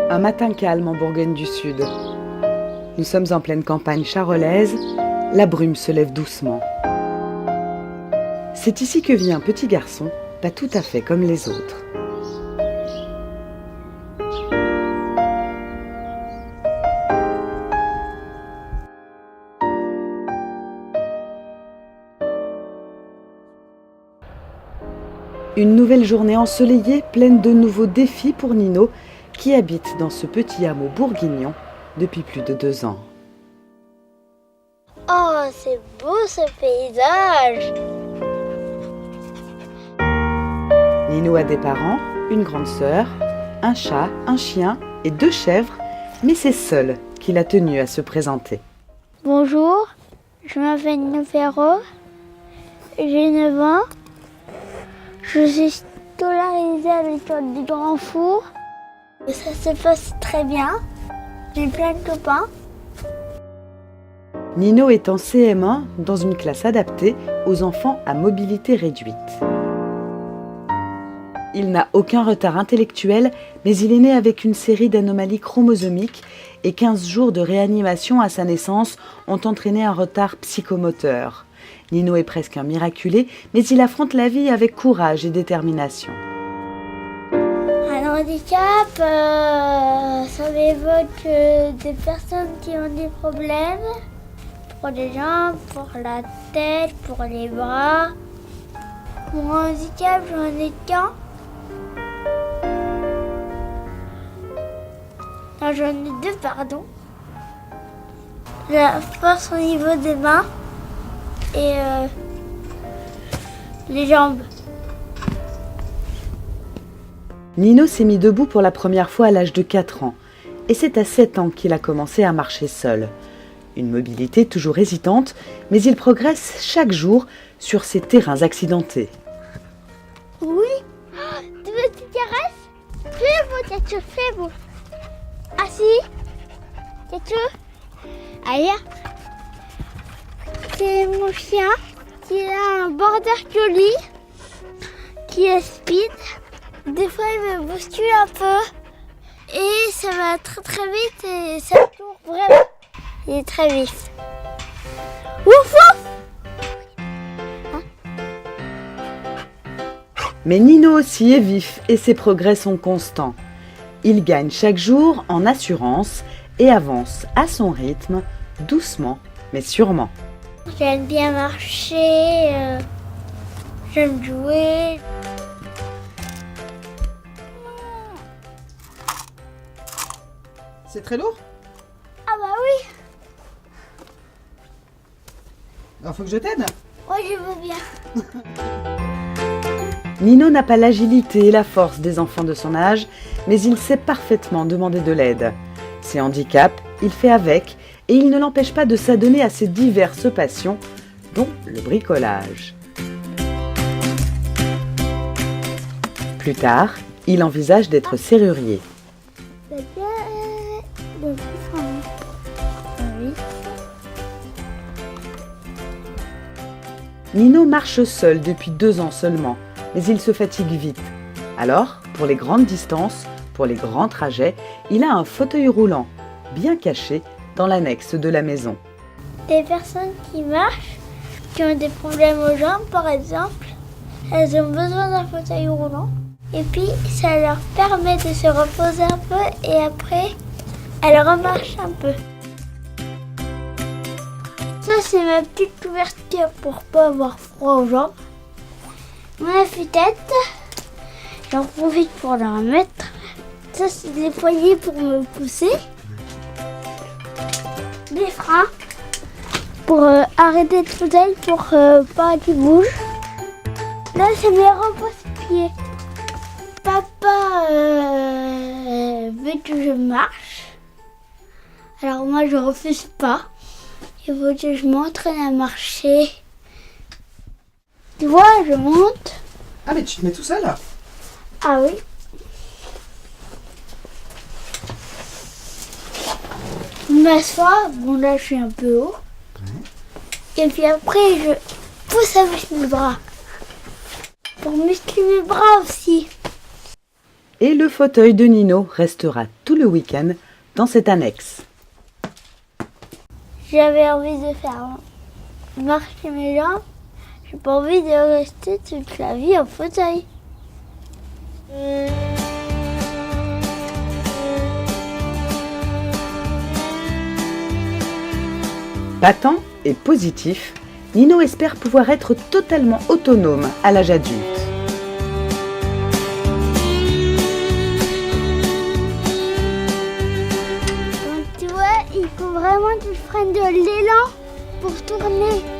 Un matin calme en Bourgogne du Sud. Nous sommes en pleine campagne charolaise, la brume se lève doucement. C'est ici que vit un petit garçon, pas tout à fait comme les autres. Une nouvelle journée ensoleillée, pleine de nouveaux défis pour Nino, qui habite dans ce petit hameau bourguignon depuis plus de 2 ans. Oh, c'est beau ce paysage! Nino a des parents, une grande sœur, un chat, un chien et 2 chèvres, mais c'est seul qu'il a tenu à se présenter. Bonjour, je m'appelle Nino Ferro, j'ai 9 ans, je suis scolarisée à l'école du Grand Four. Ça se passe très bien, j'ai plein de copains. Nino est en CM1 dans une classe adaptée aux enfants à mobilité réduite. Il n'a aucun retard intellectuel, mais il est né avec une série d'anomalies chromosomiques et 15 jours de réanimation à sa naissance ont entraîné un retard psychomoteur. Nino est presque un miraculé, mais il affronte la vie avec courage et détermination. Un handicap, ça m'évoque des personnes qui ont des problèmes pour les jambes, pour la tête, pour les bras. Mon handicap, j'en ai qu'un. Non, j'en ai 2, pardon. La force au niveau des mains et les jambes. Nino s'est mis debout pour la première fois à l'âge de 4 ans. Et c'est à 7 ans qu'il a commencé à marcher seul. Une mobilité toujours hésitante, mais il progresse chaque jour sur ces terrains accidentés. Oui. Tu veux que tu caresses? Fais-vous, Tchatchou, fais-vous. Assis. Tchatchou. Allez. C'est mon chien qui a un border collie qui est speed. Des fois, il me bouscule un peu et ça va très très vite et ça court vraiment. Il est très vif. Ouf ouf. Mais Nino aussi est vif et ses progrès sont constants. Il gagne chaque jour en assurance et avance à son rythme, doucement mais sûrement. J'aime bien marcher, j'aime jouer. C'est très lourd? Ah bah oui. Alors faut que je t'aide? Oui, je veux bien. Nino n'a pas l'agilité et la force des enfants de son âge, mais il sait parfaitement demander de l'aide. Ses handicaps, il fait avec et il ne l'empêche pas de s'adonner à ses diverses passions, dont le bricolage. Plus tard, il envisage d'être serrurier. C'est bien de plus oui. Nino marche seul depuis 2 ans seulement, mais il se fatigue vite. Alors, pour les grandes distances, pour les grands trajets, il a un fauteuil roulant, bien caché dans l'annexe de la maison. Des personnes qui marchent, qui ont des problèmes aux jambes par exemple, elles ont besoin d'un fauteuil roulant. Et puis ça leur permet de se reposer un peu et après elles remarchent un peu. Ça c'est ma petite couverture pour pas avoir froid aux jambes. Mon affût-tête, j'en profite pour la remettre. Ça c'est des poignées pour me pousser. Des freins pour arrêter le fauteuil pour pas qu'il bouge. Là c'est mes repose-pieds. Papa veut que je marche. Alors moi je refuse pas. Il veut que je m'entraîne à marcher. Tu vois, je monte. Ah mais tu te mets tout seul là? Ah oui. Je m'assois. Bon là je suis un peu haut. Et puis après je pousse avec mes bras. Pour muscler mes bras aussi. Et le fauteuil de Nino restera tout le week-end dans cette annexe. J'avais envie de faire marcher mes jambes. J'ai pas envie de rester toute la vie en fauteuil. Battant et positif, Nino espère pouvoir être totalement autonome à l'âge adulte. Donc tu vois, il faut vraiment que je prenne de l'élan pour tourner.